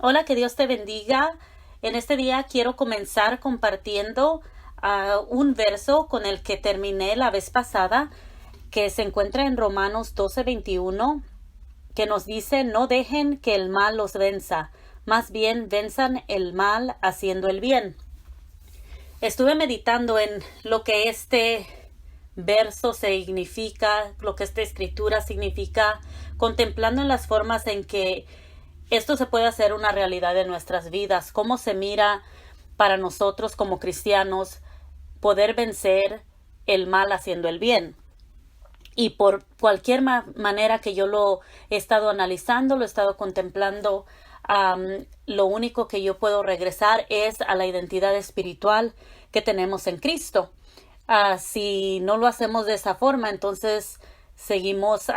Hola, que Dios te bendiga. En este día quiero comenzar compartiendo un verso con el que terminé la vez pasada, que se encuentra en Romanos 12:21, que nos dice: no dejen que el mal los venza, más bien venzan el mal haciendo el bien. Estuve meditando en lo que este verso significa, lo que esta escritura significa, contemplando en las formas en que esto se puede hacer una realidad en nuestras vidas, cómo se mira para nosotros como cristianos poder vencer el mal haciendo el bien. Y por cualquier manera que yo lo he estado analizando, lo he estado contemplando, lo único que yo puedo regresar es a la identidad espiritual que tenemos en Cristo. Si no lo hacemos de esa forma, entonces seguimos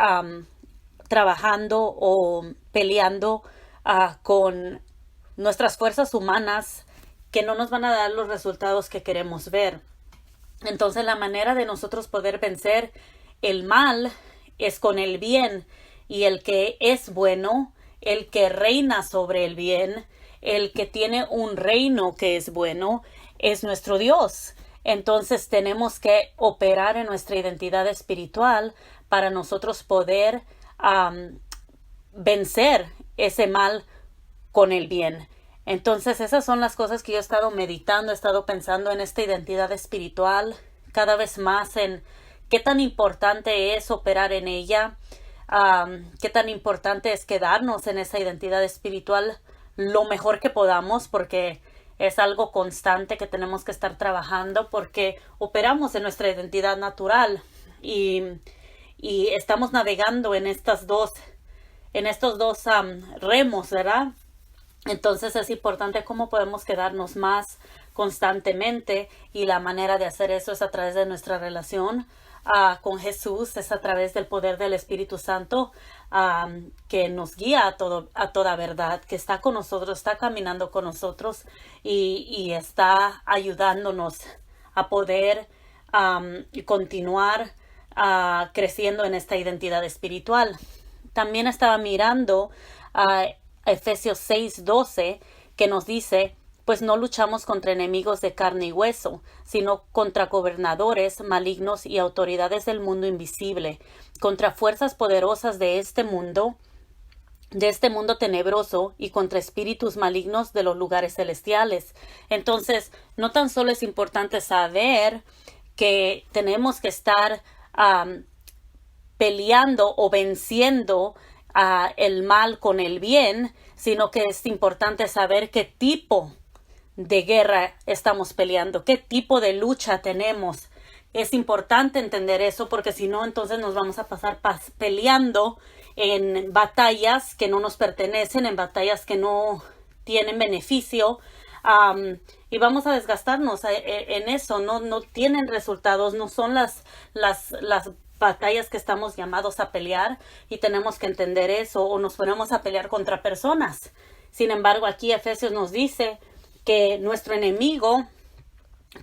trabajando o peleando con nuestras fuerzas humanas que no nos van a dar los resultados que queremos ver. Entonces la manera de nosotros poder vencer el mal es con el bien, y el que es bueno, el que reina sobre el bien, el que tiene un reino que es bueno, es nuestro Dios. Entonces tenemos que operar en nuestra identidad espiritual para nosotros poder vencer ese mal con el bien. Entonces esas son las cosas que yo he estado meditando, he estado pensando en esta identidad espiritual cada vez más, en qué tan importante es operar en ella, qué tan importante es quedarnos en esa identidad espiritual lo mejor que podamos, porque es algo constante que tenemos que estar trabajando, porque operamos en nuestra identidad natural y estamos navegando en estos dos remos, ¿verdad? Entonces es importante cómo podemos quedarnos más constantemente, y la manera de hacer eso es a través de nuestra relación con Jesús, es a través del poder del Espíritu Santo, que nos guía a toda verdad, que está con nosotros, está caminando con nosotros y está ayudándonos a poder continuar creciendo en esta identidad espiritual. También estaba mirando Efesios 6:12, que nos dice: pues no luchamos contra enemigos de carne y hueso, sino contra gobernadores malignos y autoridades del mundo invisible, contra fuerzas poderosas de este mundo tenebroso, y contra espíritus malignos de los lugares celestiales. Entonces, no tan solo es importante saber que tenemos que estar peleando o venciendo el mal con el bien, sino que es importante saber qué tipo de guerra estamos peleando, qué tipo de lucha tenemos. Es importante entender eso, porque si no, entonces nos vamos a pasar peleando en batallas que no nos pertenecen, en batallas que no tienen beneficio, y vamos a desgastarnos en eso. No tienen resultados, no son las batallas que estamos llamados a pelear, y tenemos que entender eso, o nos ponemos a pelear contra personas. Sin embargo, aquí Efesios nos dice que nuestro enemigo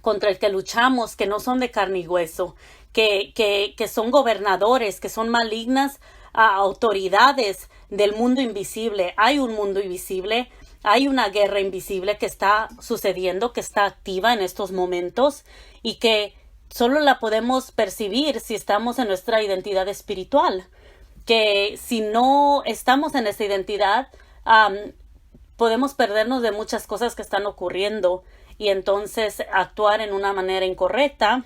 contra el que luchamos, que no son de carne y hueso, que son gobernadores, que son malignas autoridades del mundo invisible. Hay un mundo invisible, hay una guerra invisible que está sucediendo, que está activa en estos momentos, y que solo la podemos percibir si estamos en nuestra identidad espiritual. Que si no estamos en esa identidad, podemos perdernos de muchas cosas que están ocurriendo, y entonces actuar en una manera incorrecta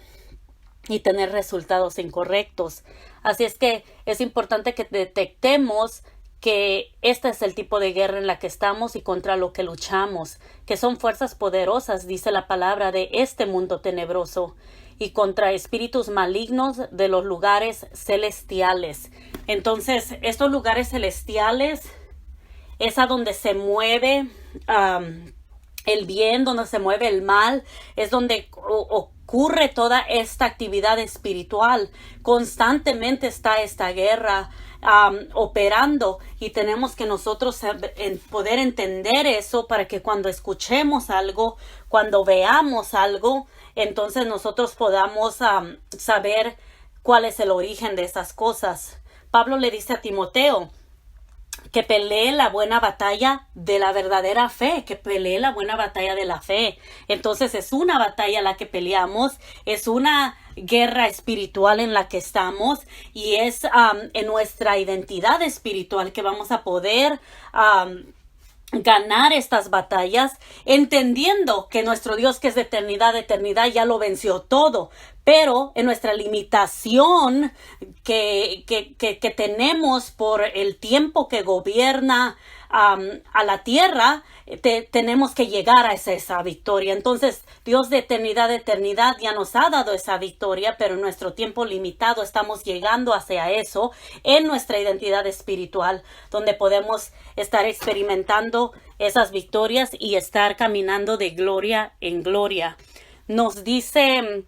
y tener resultados incorrectos. Así es que es importante que detectemos que este es el tipo de guerra en la que estamos y contra lo que luchamos, que son fuerzas poderosas, dice la palabra, de este mundo tenebroso, y contra espíritus malignos de los lugares celestiales. Entonces, estos lugares celestiales es a donde se mueve el bien, donde se mueve el mal, es donde ocurre toda esta actividad espiritual. Constantemente está esta guerra operando, y tenemos que nosotros poder entender eso, para que cuando escuchemos algo, cuando veamos algo, entonces nosotros podamos saber cuál es el origen de estas cosas. Pablo le dice a Timoteo que pelee la buena batalla de la verdadera fe, que pelee la buena batalla de la fe. Entonces es una batalla la que peleamos, es una guerra espiritual en la que estamos y es en nuestra identidad espiritual que vamos a poder ganar estas batallas, entendiendo que nuestro Dios, que es de eternidad, ya lo venció todo, pero en nuestra limitación que tenemos por el tiempo que gobierna a la tierra, tenemos que llegar a esa victoria. Entonces, Dios de eternidad ya nos ha dado esa victoria, pero en nuestro tiempo limitado estamos llegando hacia eso en nuestra identidad espiritual, donde podemos estar experimentando esas victorias y estar caminando de gloria en gloria. Nos dice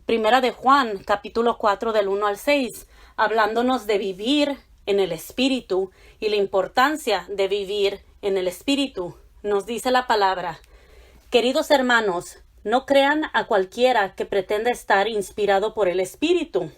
Primera de Juan, capítulo 4, del 1 al 6, hablándonos de vivir en el Espíritu y la importancia de vivir en el Espíritu. Nos dice la palabra: queridos hermanos, no crean a cualquiera que pretenda estar inspirado por el Espíritu,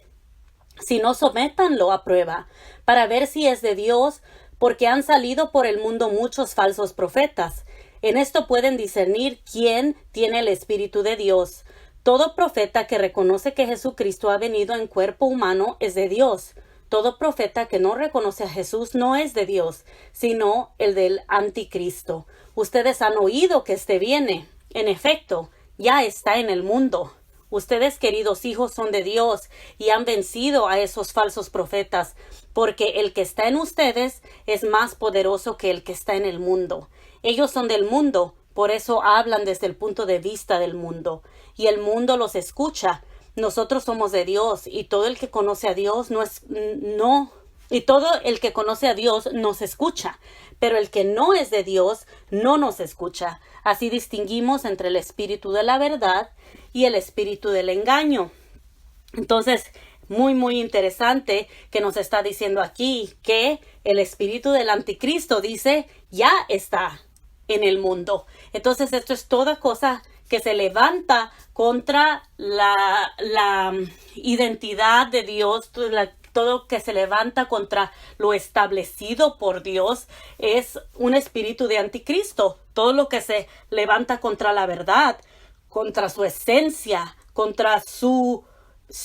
sino sométanlo a prueba para ver si es de Dios, porque han salido por el mundo muchos falsos profetas. En esto pueden discernir quién tiene el Espíritu de Dios. Todo profeta que reconoce que Jesucristo ha venido en cuerpo humano es de Dios. Todo profeta que no reconoce a Jesús no es de Dios, sino el del anticristo. Ustedes han oído que éste viene. En efecto, ya está en el mundo. Ustedes, queridos hijos, son de Dios y han vencido a esos falsos profetas, porque el que está en ustedes es más poderoso que el que está en el mundo. Ellos son del mundo, por eso hablan desde el punto de vista del mundo, y el mundo los escucha. Nosotros somos de Dios, y todo el que conoce a Dios nos escucha, pero el que no es de Dios no nos escucha. Así distinguimos entre el espíritu de la verdad y el espíritu del engaño. Entonces, muy interesante que nos está diciendo aquí que el espíritu del anticristo, dice, ya está en el mundo. Entonces, esto es toda cosa que se levanta contra la identidad de Dios, todo que se levanta contra lo establecido por Dios es un espíritu de anticristo. Todo lo que se levanta contra la verdad, contra su esencia, contra sus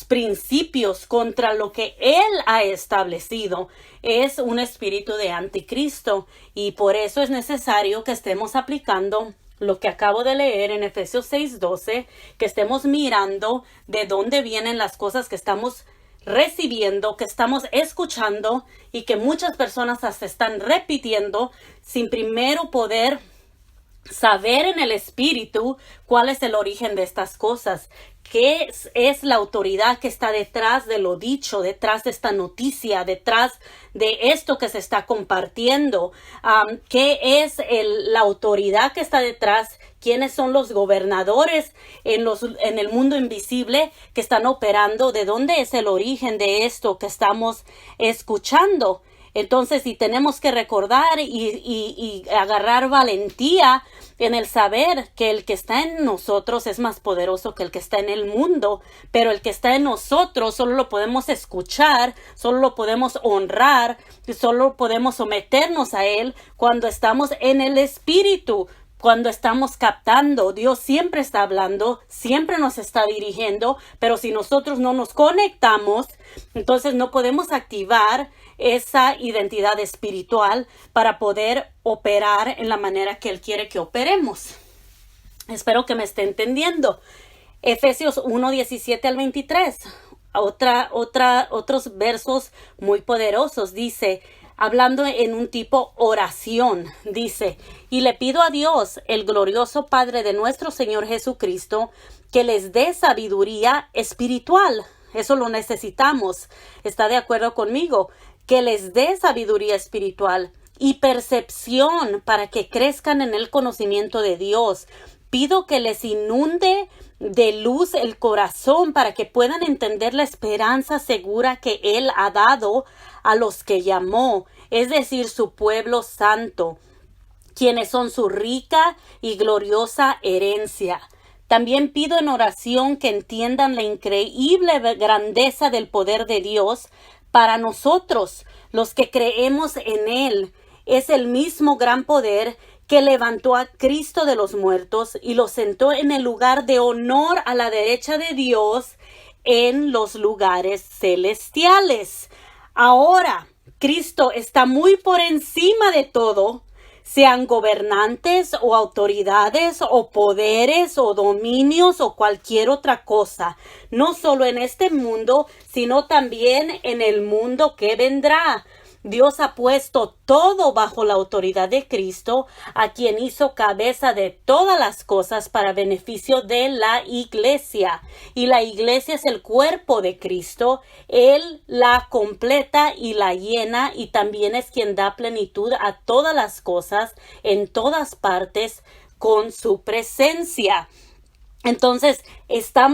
principios, contra lo que Él ha establecido, es un espíritu de anticristo. Y por eso es necesario que estemos aplicando lo que acabo de leer en Efesios 6:12, que estemos mirando de dónde vienen las cosas que estamos recibiendo, que estamos escuchando y que muchas personas se están repitiendo sin primero poder saber en el espíritu cuál es el origen de estas cosas. ¿Qué es la autoridad que está detrás de lo dicho, detrás de esta noticia, detrás de esto que se está compartiendo? ¿Qué es la autoridad que está detrás? ¿Quiénes son los gobernadores en el mundo invisible que están operando? ¿De dónde es el origen de esto que estamos escuchando? Entonces, y tenemos que recordar y agarrar valentía en el saber que el que está en nosotros es más poderoso que el que está en el mundo, pero el que está en nosotros solo lo podemos escuchar, solo lo podemos honrar, solo podemos someternos a él cuando estamos en el espíritu. Cuando estamos captando, Dios siempre está hablando, siempre nos está dirigiendo, pero si nosotros no nos conectamos, entonces no podemos activar esa identidad espiritual para poder operar en la manera que Él quiere que operemos. Espero que me esté entendiendo. Efesios 1:17 al 23. Otros versos muy poderosos. Dice, hablando en un tipo oración, dice: y le pido a Dios, el glorioso Padre de nuestro Señor Jesucristo, que les dé sabiduría espiritual. Eso lo necesitamos. ¿Está de acuerdo conmigo? Que les dé sabiduría espiritual y percepción para que crezcan en el conocimiento de Dios. Pido que les inunde de luz el corazón para que puedan entender la esperanza segura que Él ha dado a los que llamó, es decir, su pueblo santo, quienes son su rica y gloriosa herencia. También pido en oración que entiendan la increíble grandeza del poder de Dios Para nosotros, los que creemos en Él, es el mismo gran poder que levantó a Cristo de los muertos y lo sentó en el lugar de honor a la derecha de Dios en los lugares celestiales. Ahora, Cristo está muy por encima de todo, sean gobernantes o autoridades o poderes o dominios o cualquier otra cosa, no solo en este mundo, sino también en el mundo que vendrá. Dios ha puesto todo bajo la autoridad de Cristo, a quien hizo cabeza de todas las cosas para beneficio de la iglesia. Y la iglesia es el cuerpo de Cristo. Él la completa y la llena, y también es quien da plenitud a todas las cosas en todas partes con su presencia. Entonces, está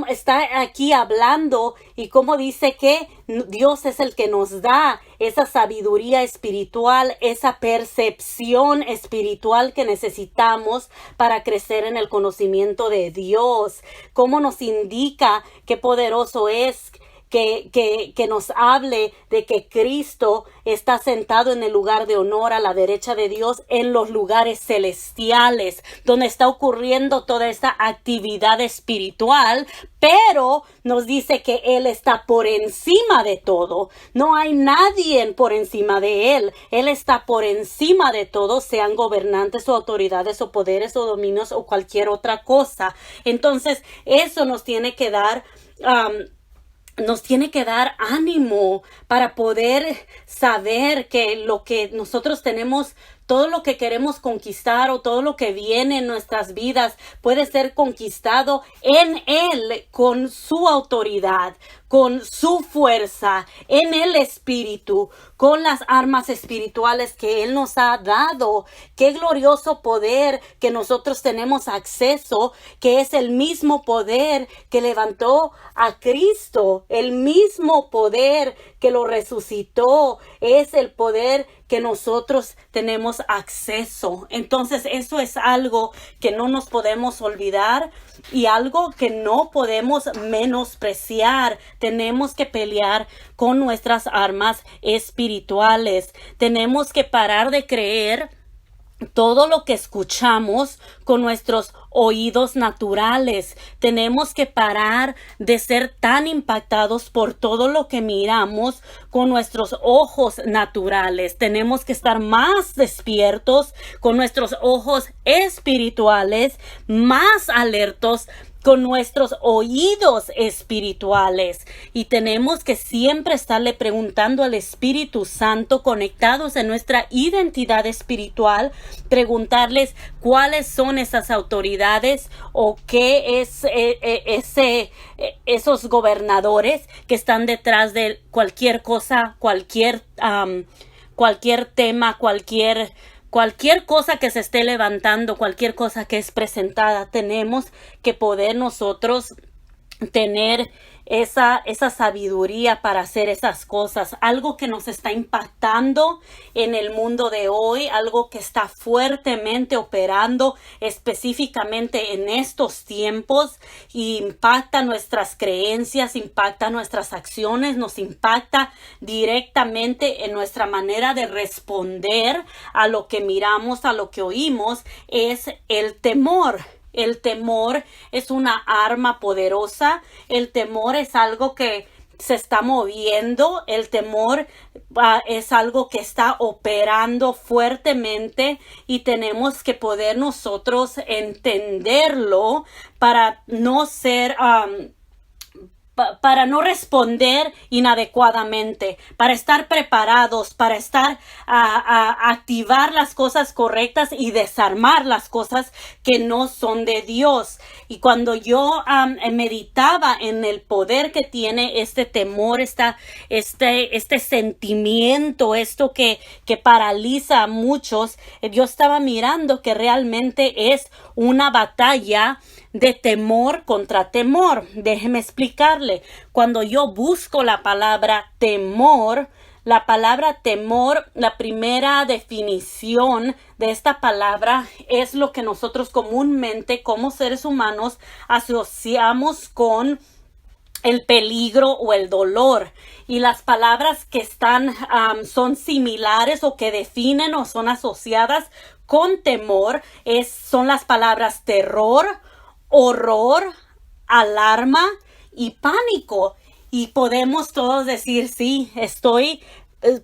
aquí hablando y como dice que Dios es el que nos da esa sabiduría espiritual, esa percepción espiritual que necesitamos para crecer en el conocimiento de Dios. Cómo nos indica qué poderoso es que nos hable de que Cristo está sentado en el lugar de honor a la derecha de Dios en los lugares celestiales, donde está ocurriendo toda esta actividad espiritual, pero nos dice que Él está por encima de todo. No hay nadie por encima de Él. Él está por encima de todo, sean gobernantes o autoridades o poderes o dominios o cualquier otra cosa. Entonces, eso nos tiene que dar ánimo para poder saber que lo que nosotros tenemos, todo lo que queremos conquistar o todo lo que viene en nuestras vidas puede ser conquistado en Él con su autoridad, con su fuerza, en el Espíritu, con las armas espirituales que Él nos ha dado. Qué glorioso poder que nosotros tenemos acceso, que es el mismo poder que levantó a Cristo, el mismo poder que lo resucitó, es el poder que nosotros tenemos acceso. Entonces, eso es algo que no nos podemos olvidar y algo que no podemos menospreciar. Tenemos que pelear con nuestras armas espirituales. Tenemos que parar de creer todo lo que escuchamos con nuestros oídos naturales. Tenemos que parar de ser tan impactados por todo lo que miramos con nuestros ojos naturales. Tenemos que estar más despiertos con nuestros ojos espirituales, más alertos con nuestros oídos espirituales, y tenemos que siempre estarle preguntando al Espíritu Santo, conectados en nuestra identidad espiritual, preguntarles cuáles son esas autoridades o qué es esos gobernadores que están detrás de cualquier cosa, cualquier tema, cualquier cosa que se esté levantando, cualquier cosa que es presentada. Tenemos que poder nosotros tener esa sabiduría para hacer esas cosas. Algo que nos está impactando en el mundo de hoy, algo que está fuertemente operando específicamente en estos tiempos, y impacta nuestras creencias, impacta nuestras acciones, nos impacta directamente en nuestra manera de responder a lo que miramos, a lo que oímos, es el temor. El temor es una arma poderosa. El temor es algo que se está moviendo. El temor es algo que está operando fuertemente, y tenemos que poder nosotros entenderlo para no ser para no responder inadecuadamente, para estar preparados, para estar a activar las cosas correctas y desarmar las cosas que no son de Dios. Y cuando yo meditaba en el poder que tiene este temor, este sentimiento, esto que paraliza a muchos, yo estaba mirando que realmente es una batalla de temor contra temor. Déjeme explicarle. Cuando yo busco la palabra temor, la primera definición de esta palabra es lo que nosotros comúnmente como seres humanos asociamos con el peligro o el dolor. Y las palabras que son similares o que definen o son asociadas con temor son las palabras terror, horror, alarma y pánico. Y podemos todos decir, sí,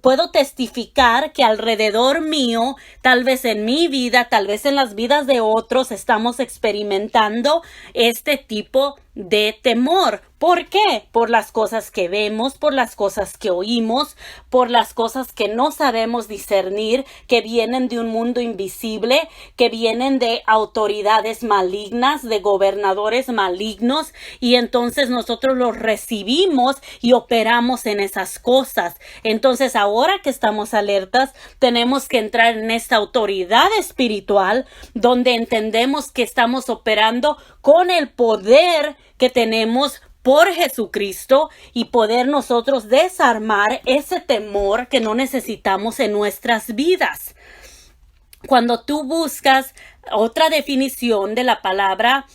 puedo testificar que alrededor mío, tal vez en mi vida, tal vez en las vidas de otros, estamos experimentando este tipo de temor. ¿Por qué? Por las cosas que vemos, por las cosas que oímos, por las cosas que no sabemos discernir, que vienen de un mundo invisible, que vienen de autoridades malignas, de gobernadores malignos, y entonces nosotros los recibimos y operamos en esas cosas. Entonces, ahora que estamos alertas, tenemos que entrar en esta autoridad espiritual donde entendemos que estamos operando con el poder que tenemos por Jesucristo y poder nosotros desarmar ese temor que no necesitamos en nuestras vidas. Cuando tú buscas otra definición de la palabra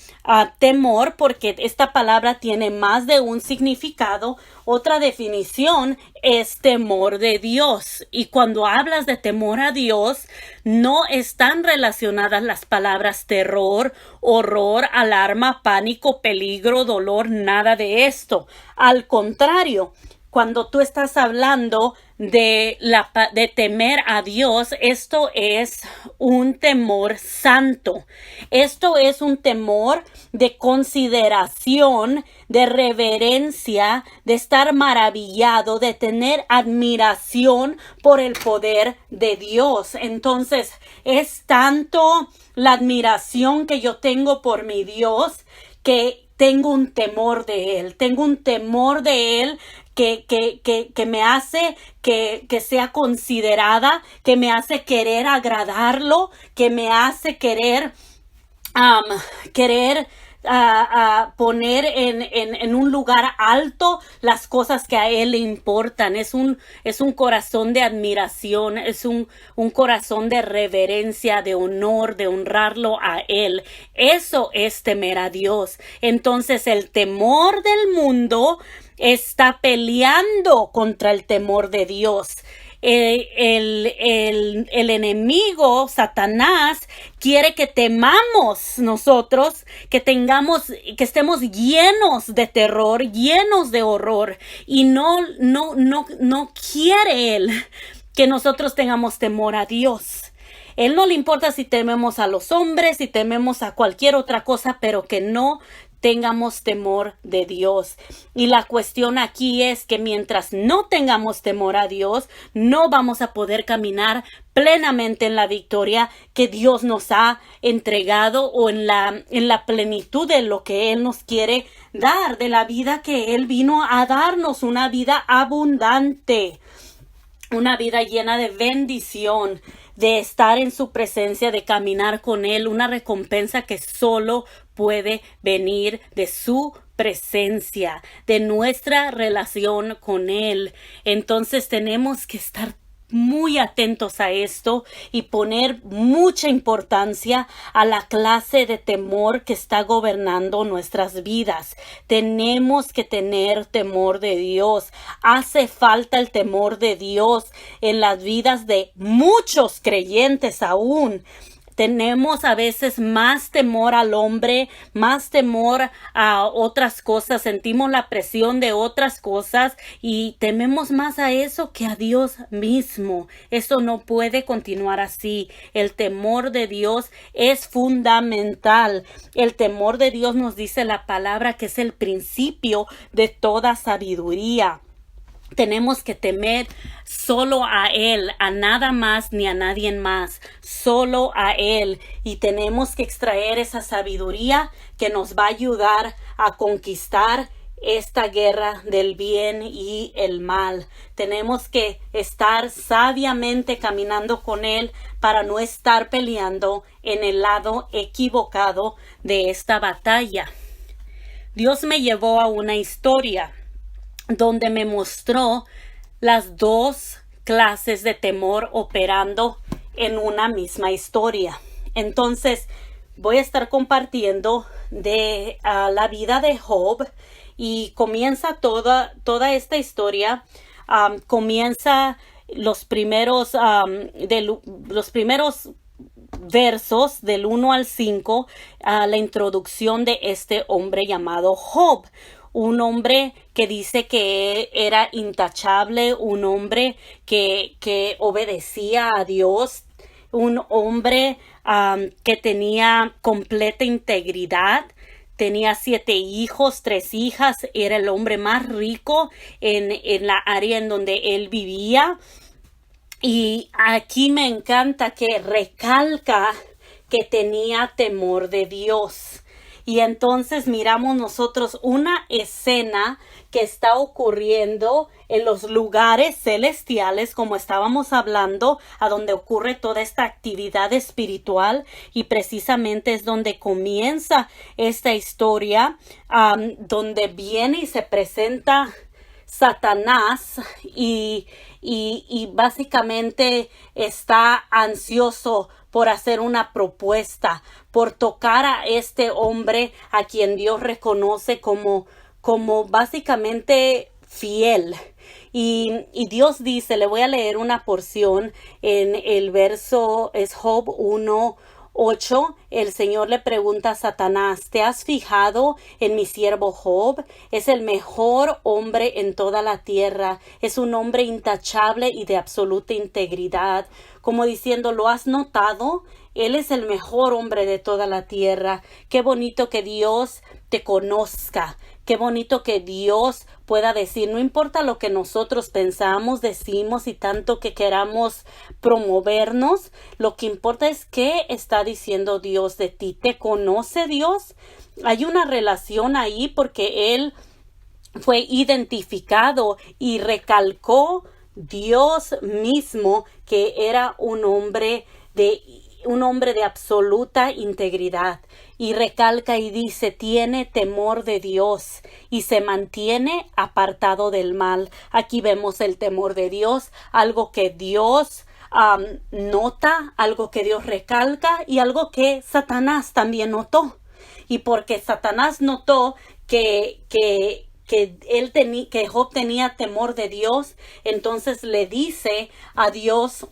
temor, porque esta palabra tiene más de un significado, otra definición es temor de Dios. Y cuando hablas de temor a Dios, no están relacionadas las palabras terror, horror, alarma, pánico, peligro, dolor, nada de esto. Al contrario, cuando tú estás hablando de temer a Dios, esto es un temor santo. Esto es un temor de consideración, de reverencia, de estar maravillado, de tener admiración por el poder de Dios. Entonces, es tanto la admiración que yo tengo por mi Dios que tengo un temor de Él. Tengo un temor de Él que me hace que sea considerada, que me hace querer agradarlo, que me hace querer poner en un lugar alto las cosas que a Él le importan. Es un corazón de admiración, es un corazón de reverencia, de honor, de honrarlo a Él. Eso es temer a Dios. Entonces, el temor del mundo está peleando contra el temor de Dios. El enemigo, Satanás, quiere que temamos nosotros, que estemos llenos de terror, llenos de horror, y no quiere él que nosotros tengamos temor a Dios. Él no le importa si tememos a los hombres, si tememos a cualquier otra cosa, pero que no tengamos temor de Dios. Y la cuestión aquí es que mientras no tengamos temor a Dios, no vamos a poder caminar plenamente en la victoria que Dios nos ha entregado, o en la plenitud de lo que Él nos quiere dar, de la vida que Él vino a darnos, una vida abundante, una vida llena de bendición, de estar en su presencia, de caminar con Él, una recompensa que solo puede venir de su presencia, de nuestra relación con Él. Entonces tenemos que estar muy atentos a esto y poner mucha importancia a la clase de temor que está gobernando nuestras vidas. Tenemos que tener temor de Dios. Hace falta el temor de Dios en las vidas de muchos creyentes aún. Tenemos a veces más temor al hombre, más temor a otras cosas, sentimos la presión de otras cosas y tememos más a eso que a Dios mismo. Eso no puede continuar así. El temor de Dios es fundamental. El temor de Dios, nos dice la palabra, que es el principio de toda sabiduría. Tenemos que temer solo a Él, a nada más ni a nadie más, solo a Él. Y tenemos que extraer esa sabiduría que nos va a ayudar a conquistar esta guerra del bien y el mal. Tenemos que estar sabiamente caminando con Él para no estar peleando en el lado equivocado de esta batalla. Dios me llevó a una historia donde me mostró las dos clases de temor operando en una misma historia. Entonces, voy a estar compartiendo de la vida de Job y comienza toda esta historia. Comienza los primeros versos del 1 al 5, la introducción de este hombre llamado Job. Un hombre que dice que era intachable, un hombre que obedecía a Dios, un hombre que tenía completa integridad. Tenía 7 hijos, 3 hijas, era el hombre más rico en la área en donde él vivía. Y aquí me encanta que recalca que tenía temor de Dios. Y entonces miramos nosotros una escena que está ocurriendo en los lugares celestiales, como estábamos hablando, a donde ocurre toda esta actividad espiritual, y precisamente es donde comienza esta historia, donde viene y se presenta Satanás y básicamente está ansioso por hacer una propuesta, por tocar a este hombre a quien Dios reconoce como básicamente fiel. Y Dios dice, le voy a leer una porción en el verso, es Job 1:8. El Señor le pregunta a Satanás, ¿te has fijado en mi siervo Job? Es el mejor hombre en toda la tierra. Es un hombre intachable y de absoluta integridad. Como diciendo, ¿lo has notado? Él es el mejor hombre de toda la tierra. Qué bonito que Dios te conozca. Qué bonito que Dios pueda decir, no importa lo que nosotros pensamos, decimos y tanto que queramos promovernos, lo que importa es qué está diciendo Dios de ti. ¿Te conoce Dios? Hay una relación ahí porque Él fue identificado y recalcó Dios mismo que era un hombre de absoluta integridad, y recalca y dice, tiene temor de Dios y se mantiene apartado del mal. Aquí vemos el temor de Dios, algo que Dios nota, algo que Dios recalca y algo que Satanás también notó. Y porque Satanás notó que Job tenía temor de Dios, entonces le dice a Dios,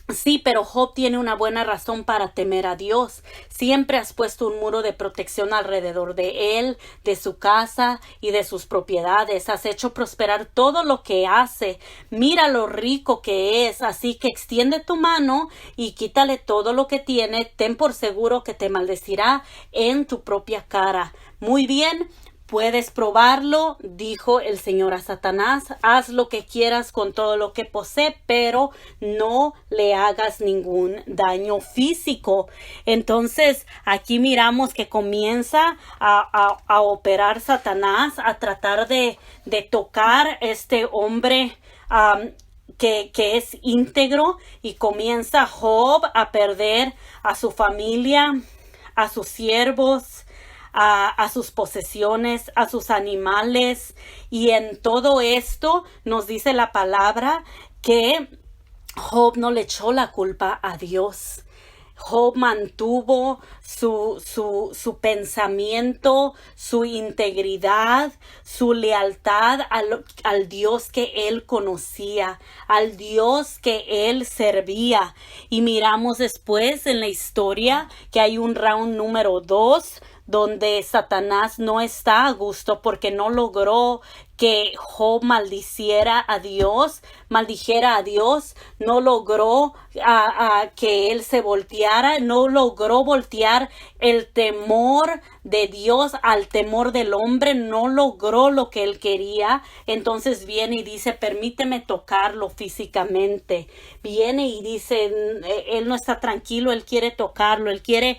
sí, pero Job tiene una buena razón para temer a Dios. Siempre has puesto un muro de protección alrededor de él, de su casa y de sus propiedades. Has hecho prosperar todo lo que hace. Mira lo rico que es. Así que extiende tu mano y quítale todo lo que tiene. Ten por seguro que te maldecirá en tu propia cara. Muy bien. Puedes probarlo, dijo el Señor a Satanás. Haz lo que quieras con todo lo que posee, pero no le hagas ningún daño físico. Entonces, aquí miramos que comienza a operar Satanás, a tratar de tocar este hombre que es íntegro, y comienza Job a perder a su familia, a sus siervos, a sus posesiones, a sus animales. Y en todo esto nos dice la palabra que Job no le echó la culpa a Dios. Job mantuvo su pensamiento, su integridad, su lealtad al Dios que él conocía, al Dios que él servía. Y miramos después en la historia que hay un round número 2, donde Satanás no está a gusto porque no logró que Job maldijera a Dios, no logró que él se volteara, no logró voltear el temor de Dios al temor del hombre, no logró lo que él quería. Entonces viene y dice, permíteme tocarlo físicamente. Viene y dice, él no está tranquilo, él quiere tocarlo, él quiere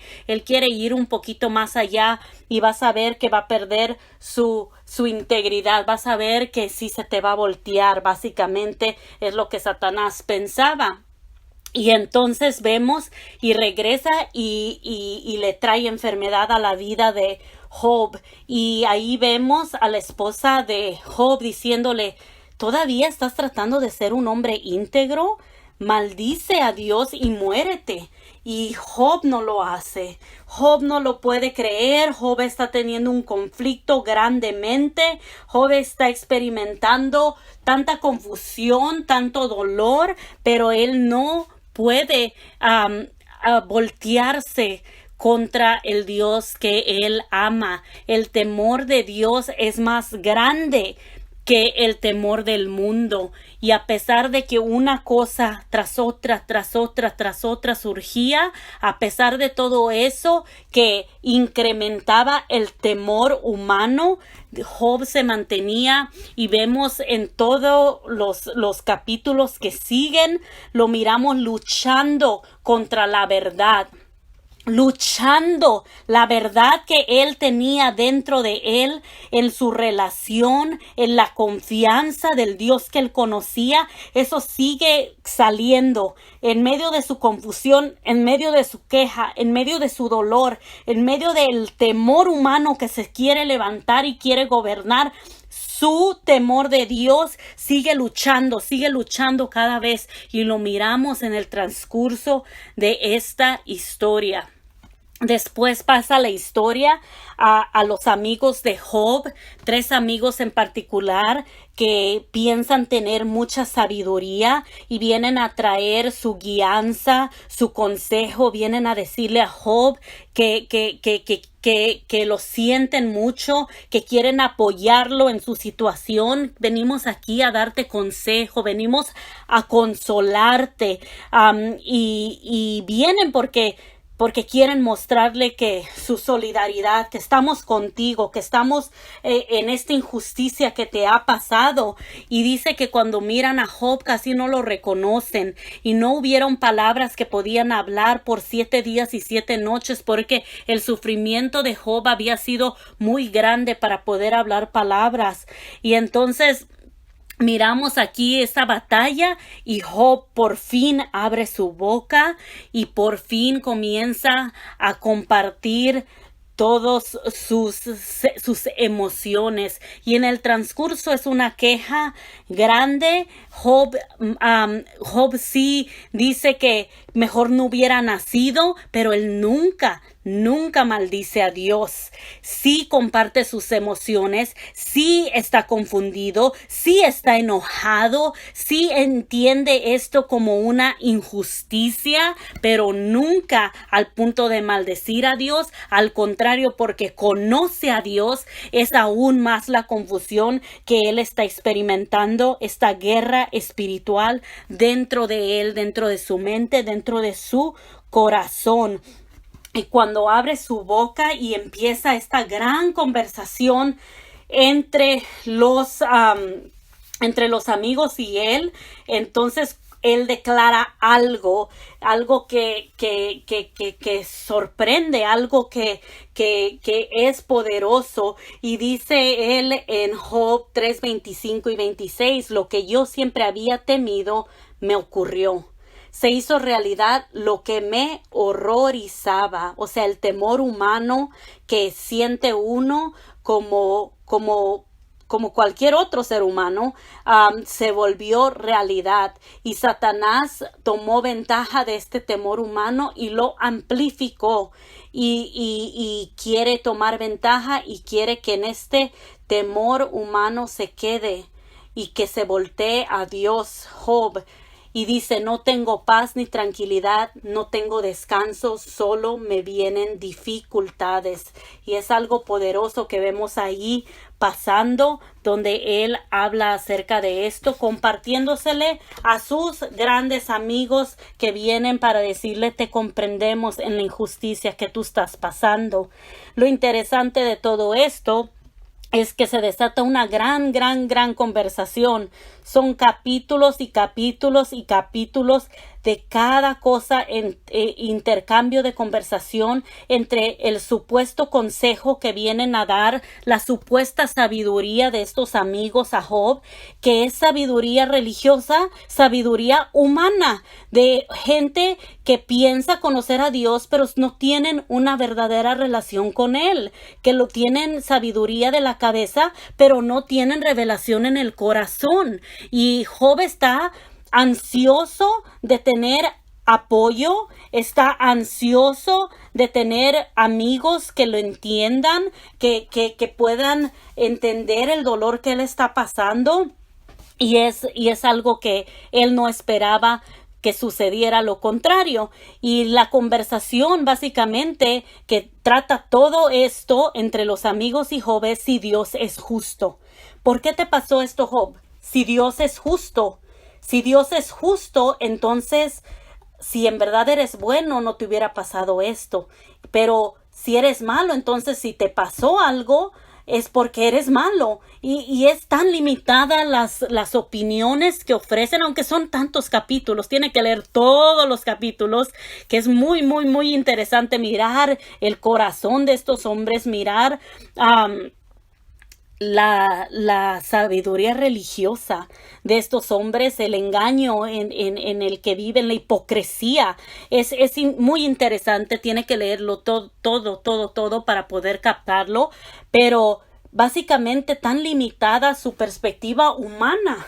ir un poquito más allá, y vas a ver que va a perder su integridad, vas a ver que sí se te va a voltear. Básicamente es lo que Satanás pensaba. Y entonces vemos y regresa y le trae enfermedad a la vida de Job. Y ahí vemos a la esposa de Job diciéndole, ¿todavía estás tratando de ser un hombre íntegro? maldice a Dios y muérete. Y Job no lo hace. Job no lo puede creer. Job está teniendo un conflicto grandemente. Job está experimentando tanta confusión, tanto dolor, pero él no puede voltearse contra el Dios que él ama. El temor de Dios es más grande que el temor del mundo. Y a pesar de que una cosa tras otra surgía, a pesar de todo eso que incrementaba el temor humano, Job se mantenía, y vemos en todos los capítulos que siguen, lo miramos luchando contra la verdad. Luchando la verdad que él tenía dentro de él, en su relación, en la confianza del Dios que él conocía. Eso sigue saliendo en medio de su confusión, en medio de su queja, en medio de su dolor, en medio del temor humano que se quiere levantar y quiere gobernar. Su temor de Dios sigue luchando cada vez, y lo miramos en el transcurso de esta historia. Después pasa la historia a los amigos de Job, 3 amigos en particular que piensan tener mucha sabiduría y vienen a traer su guianza, su consejo, vienen a decirle a Job que lo sienten mucho, que quieren apoyarlo en su situación. Venimos aquí a darte consejo, venimos a consolarte, y vienen porque quieren mostrarle que su solidaridad, que estamos contigo, que estamos en esta injusticia que te ha pasado. Y dice que cuando miran a Job casi no lo reconocen, y no hubieron palabras que podían hablar por 7 días y 7 noches, porque el sufrimiento de Job había sido muy grande para poder hablar palabras. Y entonces miramos aquí esa batalla, y Job por fin abre su boca y por fin comienza a compartir todos sus emociones. Y en el transcurso es una queja grande. Job sí dice que mejor no hubiera nacido, pero él nunca maldice a Dios. Sí comparte sus emociones, sí está confundido, sí está enojado, sí entiende esto como una injusticia, pero nunca al punto de maldecir a Dios. Al contrario, porque conoce a Dios, es aún más la confusión que él está experimentando, esta guerra espiritual dentro de él, dentro de su mente, dentro de su corazón. Y cuando abre su boca y empieza esta gran conversación entre los amigos y él, entonces él declara algo que sorprende, algo que es poderoso. Y dice él en Job 3, 25 y 26, lo que yo siempre había temido me ocurrió. Se hizo realidad lo que me horrorizaba. O sea, el temor humano que siente uno como cualquier otro ser humano, se volvió realidad. Y Satanás tomó ventaja de este temor humano y lo amplificó. Y quiere tomar ventaja y quiere que en este temor humano se quede y que se voltee a Dios. Job y dice: no tengo paz ni tranquilidad, no tengo descanso, solo me vienen dificultades. Y es algo poderoso que vemos ahí pasando, donde él habla acerca de esto, compartiéndosele a sus grandes amigos que vienen para decirle: te comprendemos en la injusticia que tú estás pasando. Lo interesante de todo esto es que se desata una gran conversación. Son capítulos y capítulos y capítulos de cada cosa, intercambio de conversación entre el supuesto consejo que vienen a dar, la supuesta sabiduría de estos amigos a Job, que es sabiduría religiosa, sabiduría humana, de gente que piensa conocer a Dios, pero no tienen una verdadera relación con Él, que lo tienen sabiduría de la cabeza, pero no tienen revelación en el corazón. Y Job está ansioso de tener apoyo, está ansioso de tener amigos que lo entiendan, que puedan entender el dolor que él está pasando. Y es algo que él no esperaba que sucediera lo contrario. Y la conversación básicamente que trata todo esto entre los amigos y Job es si Dios es justo. ¿Por qué te pasó esto, Job? Si Dios es justo. Si Dios es justo, entonces, si en verdad eres bueno, no te hubiera pasado esto. Pero si eres malo, entonces si te pasó algo, es porque eres malo. Y es tan limitada las opiniones que ofrecen, aunque son tantos capítulos. Tiene que leer todos los capítulos, que es muy, muy, muy interesante mirar el corazón de estos hombres, mirar la sabiduría religiosa de estos hombres, el engaño en el que viven, la hipocresía. Es muy interesante, tiene que leerlo todo para poder captarlo, pero básicamente tan limitada su perspectiva humana,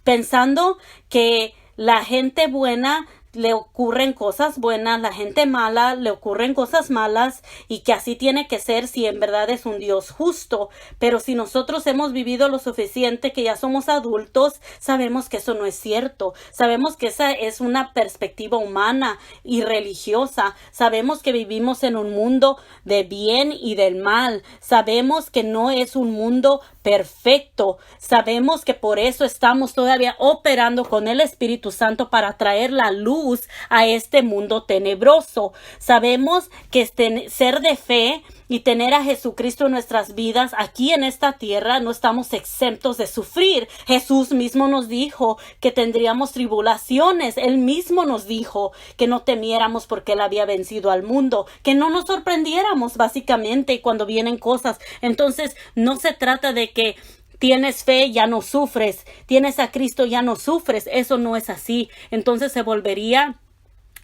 pensando que la gente buena le ocurren cosas buenas, la gente mala le ocurren cosas malas, y que así tiene que ser si en verdad es un Dios justo. Pero si nosotros hemos vivido lo suficiente, que ya somos adultos, sabemos que eso no es cierto. Sabemos que esa es una perspectiva humana y religiosa. Sabemos que vivimos en un mundo de bien y del mal. Sabemos que no es un mundo perfecto. Sabemos que por eso estamos todavía operando con el Espíritu Santo para traer la luz a este mundo tenebroso. Sabemos que ser de fe y tener a Jesucristo en nuestras vidas aquí en esta tierra, no estamos exentos de sufrir. Jesús mismo nos dijo que tendríamos tribulaciones. Él mismo nos dijo que no temiéramos porque Él había vencido al mundo, que no nos sorprendiéramos básicamente cuando vienen cosas. Entonces no se trata de que tienes fe, ya no sufres. Tienes a Cristo, ya no sufres. Eso no es así. Entonces se volvería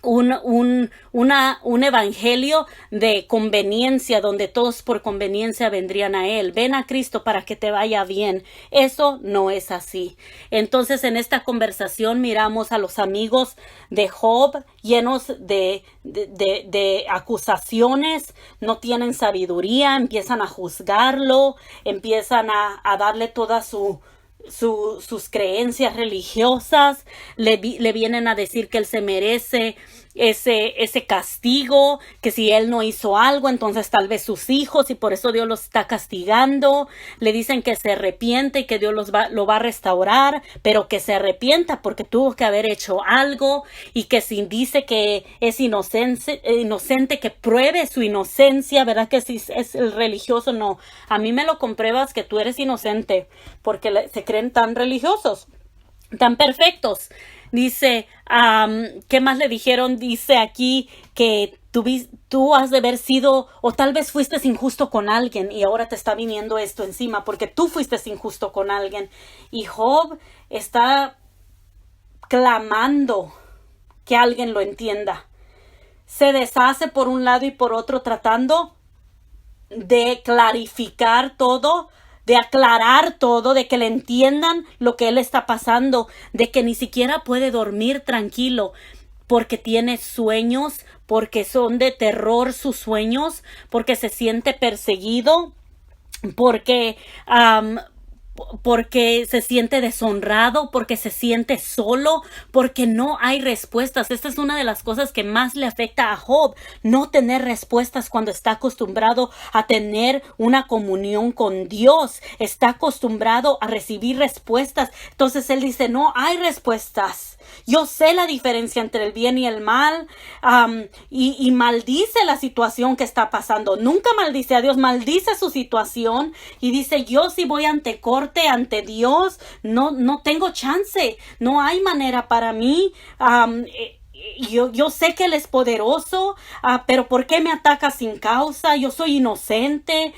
un evangelio de conveniencia, donde todos por conveniencia vendrían a Él. Ven a Cristo para que te vaya bien. Eso no es así. Entonces, en esta conversación miramos a los amigos de Job llenos de acusaciones, no tienen sabiduría, empiezan a juzgarlo, empiezan a darle toda sus creencias religiosas, le vienen a decir que él se merece ese castigo, que si él no hizo algo, entonces tal vez sus hijos, y por eso Dios los está castigando. Le dicen que se arrepiente y que Dios lo va a restaurar, pero que se arrepienta porque tuvo que haber hecho algo, y que si dice que es inocente, que pruebe su inocencia, ¿verdad? Que si es el religioso, no, a mí me lo compruebas que tú eres inocente, porque se creen tan religiosos, tan perfectos. Dice, ¿qué más le dijeron? Dice aquí que tú has de haber sido, o tal vez fuiste injusto con alguien y ahora te está viniendo esto encima porque tú fuiste injusto con alguien. Y Job está clamando que alguien lo entienda. Se deshace por un lado y por otro, tratando de clarificar todo, de aclarar todo, de que le entiendan lo que él está pasando, de que ni siquiera puede dormir tranquilo porque tiene sueños, porque son de terror sus sueños, porque se siente perseguido, porque se siente deshonrado, porque se siente solo, porque no hay respuestas. Esta es una de las cosas que más le afecta a Job, no tener respuestas cuando está acostumbrado a tener una comunión con Dios, está acostumbrado a recibir respuestas. Entonces él dice, no hay respuestas. Yo sé la diferencia entre el bien y el mal, y maldice la situación que está pasando. Nunca maldice a Dios, maldice su situación y dice, yo si voy ante corte, ante Dios, no tengo chance, no hay manera para mí. yo sé que Él es poderoso, pero ¿por qué me ataca sin causa? Yo soy inocente.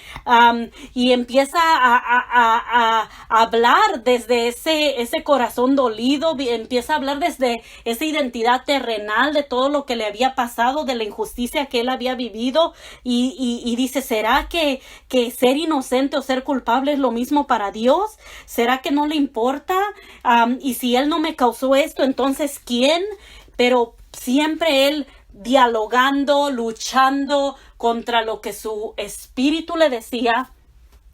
Y empieza a hablar desde ese corazón dolido, empieza a hablar desde esa identidad terrenal de todo lo que le había pasado, de la injusticia que él había vivido, y dice, ¿será que ser inocente o ser culpable es lo mismo para Dios? ¿Será que no le importa? Y si Él no me causó esto, entonces ¿quién? Pero siempre él dialogando, luchando contra lo que su espíritu le decía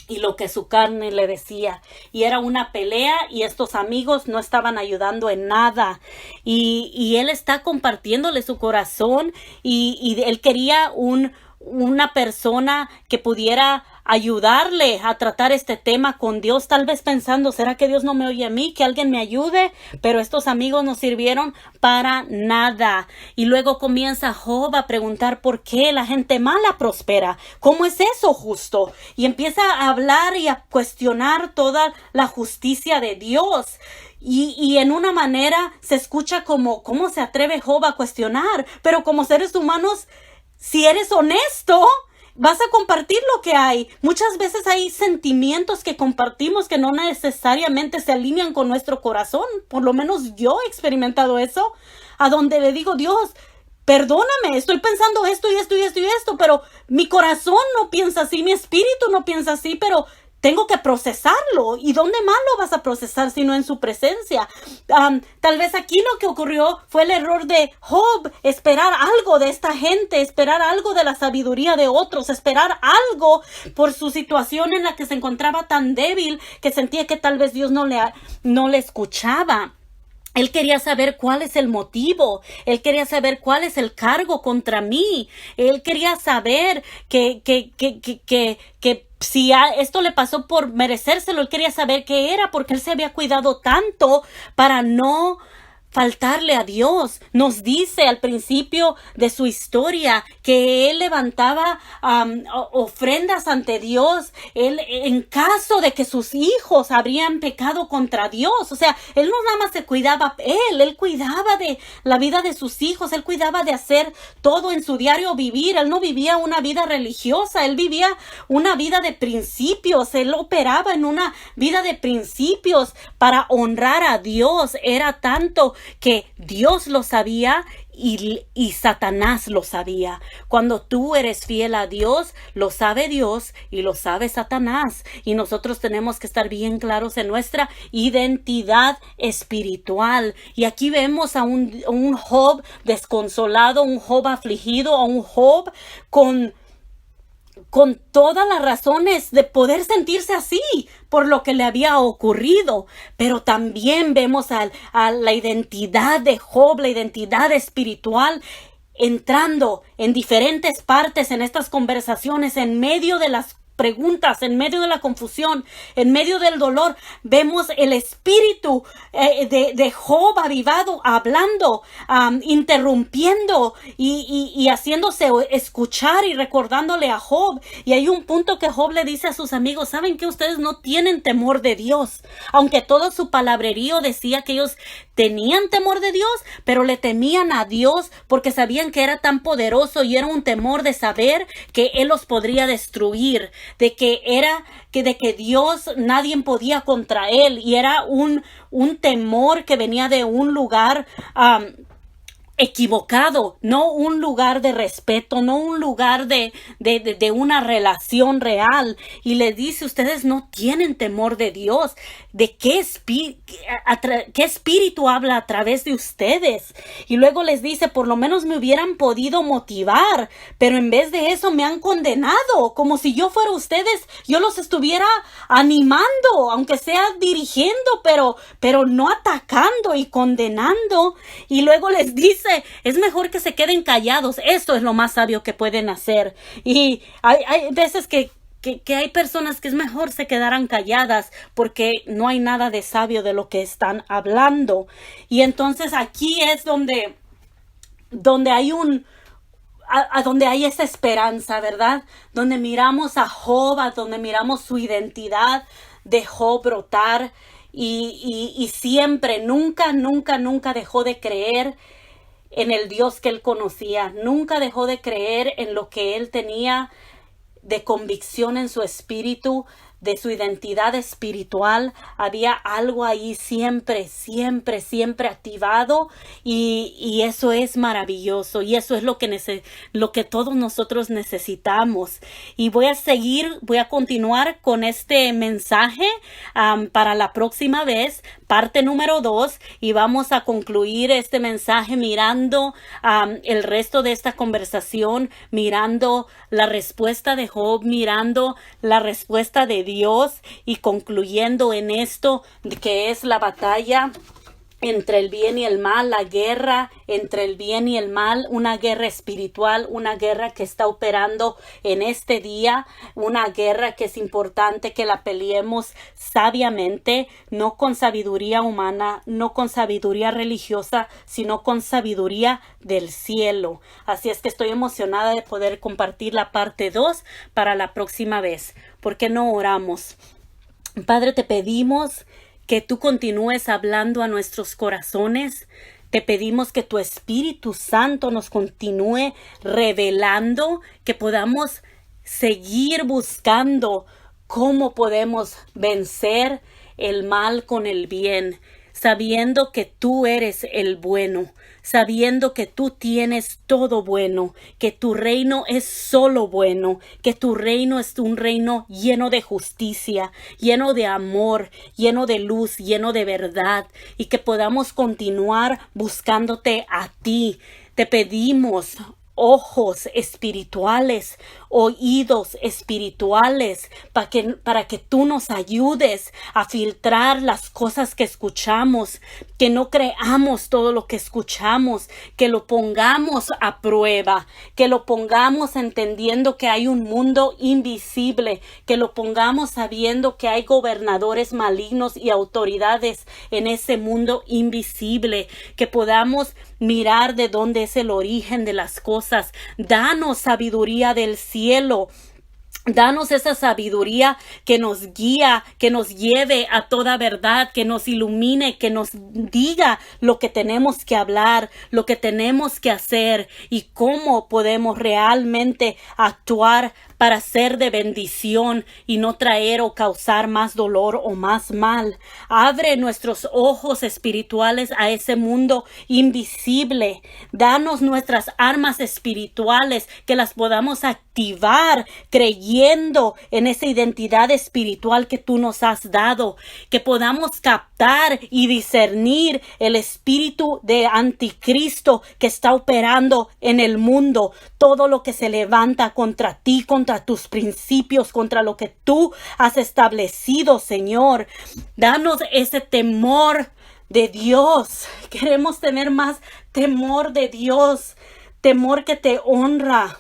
y lo que su carne le decía. Y era una pelea, y estos amigos no estaban ayudando en nada. Y él está compartiéndole su corazón, y él quería una persona que pudiera ayudarle a tratar este tema con Dios, tal vez pensando, ¿será que Dios no me oye a mí? Que alguien me ayude. Pero estos amigos no sirvieron para nada. Y luego comienza Job a preguntar por qué la gente mala prospera. ¿Cómo es eso justo? Y empieza a hablar y a cuestionar toda la justicia de Dios. Y en una manera se escucha como, ¿cómo se atreve Job a cuestionar? Pero como seres humanos, si eres honesto, vas a compartir lo que hay. Muchas veces hay sentimientos que compartimos que no necesariamente se alinean con nuestro corazón. Por lo menos yo he experimentado eso, a donde le digo, Dios, perdóname, estoy pensando esto y esto y esto y esto, pero mi corazón no piensa así, mi espíritu no piensa así, pero tengo que procesarlo. ¿Y dónde más lo vas a procesar sino en su presencia? Tal vez aquí lo que ocurrió fue el error de Job, esperar algo de esta gente, esperar algo de la sabiduría de otros, esperar algo por su situación en la que se encontraba tan débil que sentía que tal vez Dios no le escuchaba. Él quería saber cuál es el motivo. Él quería saber cuál es el cargo contra mí. Él quería saber que si esto le pasó por merecérselo. Él quería saber qué era, porque él se había cuidado tanto para no faltarle a Dios. Nos dice al principio de su historia que él levantaba ofrendas ante Dios, él, en caso de que sus hijos habrían pecado contra Dios. O sea, él no nada más se cuidaba él cuidaba de la vida de sus hijos, él cuidaba de hacer todo en su diario vivir. Él no vivía una vida religiosa, él vivía una vida de principios, él operaba en una vida de principios para honrar a Dios. Era tanto que Dios lo sabía y Satanás lo sabía. Cuando tú eres fiel a Dios, lo sabe Dios y lo sabe Satanás. Y nosotros tenemos que estar bien claros en nuestra identidad espiritual. Y aquí vemos a un Job desconsolado, un Job afligido, a un Job con todas las razones de poder sentirse así por lo que le había ocurrido. Pero también vemos a la identidad de Job, la identidad espiritual, entrando en diferentes partes en estas conversaciones, en medio de las preguntas, en medio de la confusión, en medio del dolor. Vemos el espíritu de Job avivado, hablando, interrumpiendo y haciéndose escuchar y recordándole a Job. Y hay un punto que Job le dice a sus amigos, ¿saben que ustedes no tienen temor de Dios? Aunque todo su palabrerío decía que ellos tenían temor de Dios, pero le temían a Dios porque sabían que era tan poderoso, y era un temor de saber que Él los podría destruir, de que Dios, nadie podía contra Él, y era un temor que venía de un lugar equivocado, no un lugar de respeto, no un lugar de una relación real. Y le dice, ustedes no tienen temor de Dios. ¿De qué espíritu habla a través de ustedes? Y luego les dice, por lo menos me hubieran podido motivar, pero en vez de eso me han condenado, como si yo fuera ustedes, yo los estuviera animando, aunque sea dirigiendo, pero no atacando y condenando. Y luego les dice, es mejor que se queden callados. Esto es lo más sabio que pueden hacer. Y hay veces que hay personas que es mejor se quedaran calladas porque no hay nada de sabio de lo que están hablando. Y entonces aquí es donde hay donde hay esa esperanza, ¿verdad? Donde miramos a Job, donde miramos su identidad de Job brotar, y siempre, nunca dejó de creer en el Dios que él conocía. Nunca dejó de creer en lo que él tenía de convicción en su espíritu, de su identidad espiritual. Había algo ahí siempre activado, y eso es maravilloso, y eso es lo que todos nosotros necesitamos. Y voy a continuar con este mensaje para la próxima vez, parte número 2, y vamos a concluir este mensaje mirando el resto de esta conversación, mirando la respuesta de Job, mirando la respuesta de Dios, y concluyendo en esto que es la batalla entre el bien y el mal, la guerra entre el bien y el mal, una guerra espiritual, una guerra que está operando en este día, una guerra que es importante que la peleemos sabiamente, no con sabiduría humana, no con sabiduría religiosa, sino con sabiduría del cielo. Así es que estoy emocionada de poder compartir la parte 2 para la próxima vez. ¿Por qué no oramos? Padre, te pedimos que tú continúes hablando a nuestros corazones. Te pedimos que tu Espíritu Santo nos continúe revelando, que podamos seguir buscando cómo podemos vencer el mal con el bien, sabiendo que tú eres el bueno, sabiendo que tú tienes todo bueno, que tu reino es solo bueno, que tu reino es un reino lleno de justicia, lleno de amor, lleno de luz, lleno de verdad, y que podamos continuar buscándote a ti. Te pedimos ojos espirituales, oídos espirituales, para que tú nos ayudes a filtrar las cosas que escuchamos, que no creamos todo lo que escuchamos, que lo pongamos a prueba, que lo pongamos entendiendo que hay un mundo invisible, que lo pongamos sabiendo que hay gobernadores malignos y autoridades en ese mundo invisible, que podamos mirar de dónde es el origen de las cosas. Danos sabiduría del cielo. Danos esa sabiduría que nos guía, que nos lleve a toda verdad, que nos ilumine, que nos diga lo que tenemos que hablar, lo que tenemos que hacer y cómo podemos realmente actuar para ser de bendición y no traer o causar más dolor o más mal. Abre nuestros ojos espirituales a ese mundo invisible. Danos nuestras armas espirituales, que las podamos activar creyendo en esa identidad espiritual que tú nos has dado, que podamos captar y discernir el espíritu de anticristo que está operando en el mundo, todo lo que se levanta contra ti, contra tus principios, contra lo que tú has establecido, Señor. Danos ese temor de Dios. Queremos tener más temor de Dios, temor que te honra,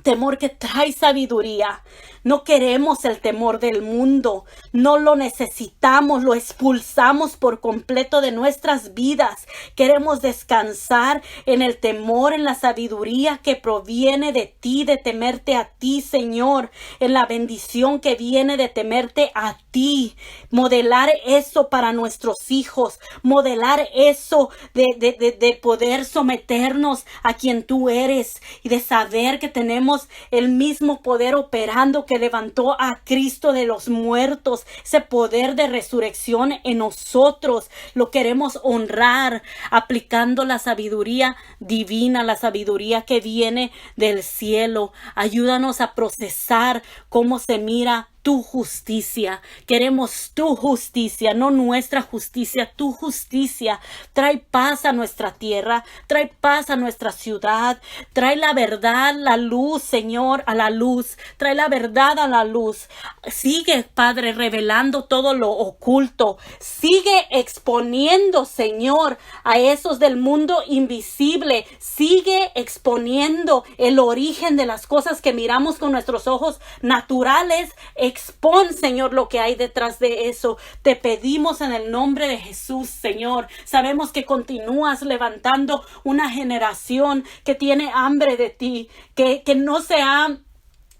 temor que trae sabiduría. No queremos el temor del mundo, no lo necesitamos, lo expulsamos por completo de nuestras vidas. Queremos descansar en el temor, en la sabiduría que proviene de ti, de temerte a ti, Señor, en la bendición que viene de temerte a ti. Modelar eso para nuestros hijos, modelar eso de poder someternos a quien tú eres y de saber que tenemos el mismo poder operando que levantó a Cristo de los muertos, ese poder de resurrección en nosotros. Lo queremos honrar aplicando la sabiduría divina, la sabiduría que viene del cielo. Ayúdanos a procesar cómo se mira tu justicia. Queremos tu justicia, no nuestra justicia, tu justicia. Trae paz a nuestra tierra, trae paz a nuestra ciudad, trae la verdad, la luz, Señor, a la luz, trae la verdad a la luz. Sigue, Padre, revelando todo lo oculto, sigue exponiendo, Señor, a esos del mundo invisible, sigue exponiendo el origen de las cosas que miramos con nuestros ojos naturales. Expon, Señor, lo que hay detrás de eso. Te pedimos en el nombre de Jesús, Señor. Sabemos que continúas levantando una generación que tiene hambre de ti, que no se ha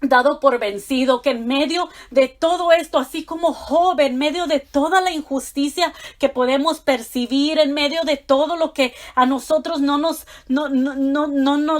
dado por vencido, que en medio de todo esto, así como Job, en medio de toda la injusticia que podemos percibir, en medio de todo lo que a nosotros no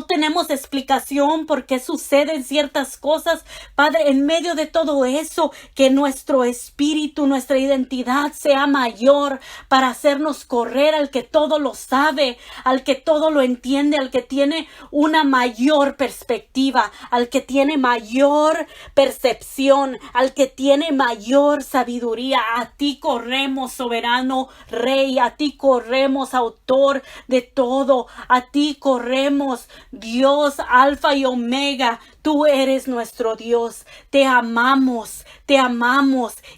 tenemos explicación por qué suceden ciertas cosas, Padre, en medio de todo eso, que nuestro espíritu, nuestra identidad sea mayor para hacernos correr al que todo lo sabe, al que todo lo entiende, al que tiene una mayor perspectiva, al que tiene mayor percepción, al que tiene mayor sabiduría. A ti corremos, soberano Rey, a ti corremos, autor de todo, a ti corremos, Dios, Alfa y Omega. Tú eres nuestro Dios. Te amamos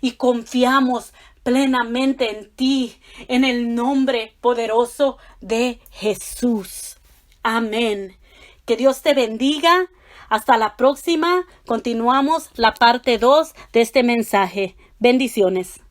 y confiamos plenamente en ti, en el nombre poderoso de Jesús. Amén. Que Dios te bendiga. Hasta la próxima. Continuamos la parte 2 de este mensaje. Bendiciones.